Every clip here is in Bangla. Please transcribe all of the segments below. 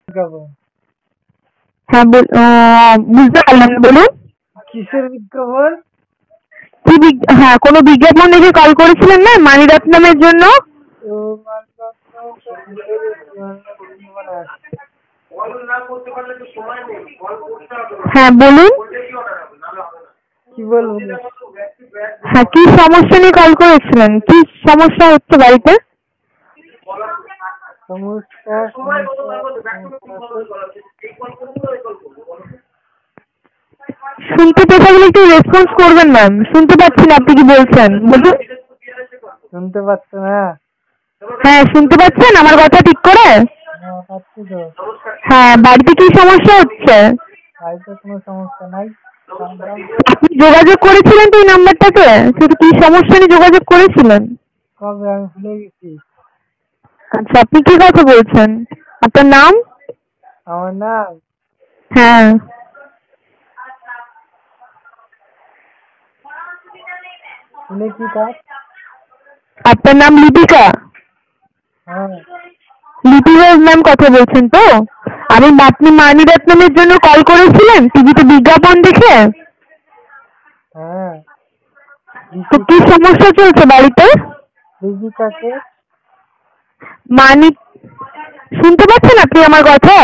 বিজ্ঞাপন? হ্যাঁ বুঝতে পারলাম না, বলুন। কিসের বিজ্ঞাপন? হ্যাঁ, কোনো বিজ্ঞাপন দেখে কল করেছিলেন না মানিরত্নমের জন্য? ও মানিরত্নম তো কিসের বিজ্ঞাপন আসছে? হ্যাঁ বলুন। কি বলবো? হ্যাঁ, কি সমস্যা নিয়ে কল করেছিলেন? কি সমস্যা হচ্ছে বাড়িতে? সমস্যা সমস্যা শুনতে পেতে গেলে একটু রেসপন্স করবেন ম্যাম, শুনতে পাচ্ছি না আপনি কি বলছেন, বলুন। শুনতে পাচ্ছ না? হ্যাঁ, শুনতে পাচ্ছেন আমার কথা ঠিক করে? হ্যাঁ পাচ্ছি তো। হ্যাঁ, বাড়িতে কি সমস্যা হচ্ছে? বাড়িতে কোনো সমস্যা নাই। আপনি যোগাযোগ করেছিলেন তো এই নাম্বারটাতে? শুধু কি সমস্যা নিয়ে যোগাযোগ করেছিলেন? কবে? আমি ভুলে গেছি। আচ্ছা, আপনি কি কথা বলছেন? আপনার নাম? আমার নাম হ্যাঁ। শুনে কি কাজ? আপনার নাম লিপিকা? হ্যাঁ লিপিকা ম্যাম কথা বলছেন তো? আপনি মানিরত্নমের জন্য কল করেছিলেন টিভিতে বিজ্ঞাপন দেখে? হ্যাঁ। তো কি সমস্যা চলছে বাড়িতে? লিপিকাকে? মানি শুনতে পাচ্ছেন আপনি আমার কথা?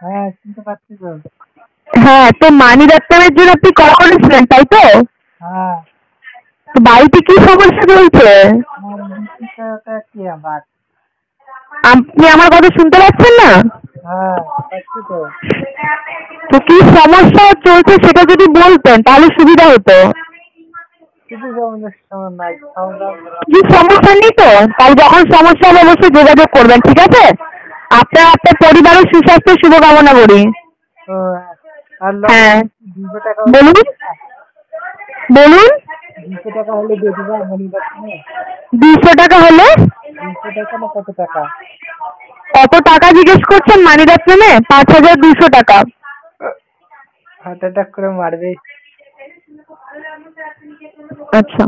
হ্যাঁ শুনতে পাচ্ছি তো। হ্যাঁ, তো মানিরত্নমের জন্য আপনি কল করেছিলেন তাই তো? হ্যাঁ। তো বাড়িতে কি সমস্যা চলছে? আমার লিপিকাটা কি আবার? আপনি আমার কথা শুনতে পাচ্ছেন না? হ্যাঁ পাচ্ছি তো। তো কি সমস্যা চলছে সেটা যদি বলতেন তাহলে সুবিধা হতো। কিছু সমস্যা নাই। কি সমস্যা নেই তো? তাহলে যখন সমস্যা হবে অবশ্যই যোগাযোগ করবেন, ঠিক আছে? আপনার পরিবারের সুস্বাস্থ্য শুভকামনা করি। ও আর হ্যাঁ 200 টাকা বলুন। বলুন। 200 টাকা হলে দিয়ে দিবা মানিরত্নে? 200 টাকা হলে? 200 টাকা না কত টাকা? কত টাকা জিজ্ঞেস করছেন মানিরত্নে? 5200 টাকা। হার্ট অ্যাটাক করে মারবে। আচ্ছা,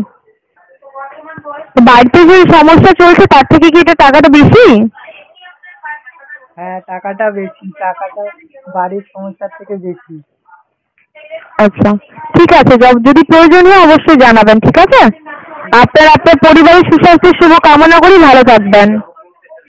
বাড়িতে যে সমস্যা চলছে তার থেকে কি এটা টাকাটা বেশি? হ্যাঁ টাকাটা বেশি। টাকাটা বাড়ির সমস্যার থেকে বেশি। আচ্ছা, ঠিক আছে, যদি প্রয়োজন হয় অবশ্যই জানাবেন, ঠিক আছে? আপনার পরিবারের সুস্বাস্থ্যের শুভ কামনা করি, ভালো থাকবেন।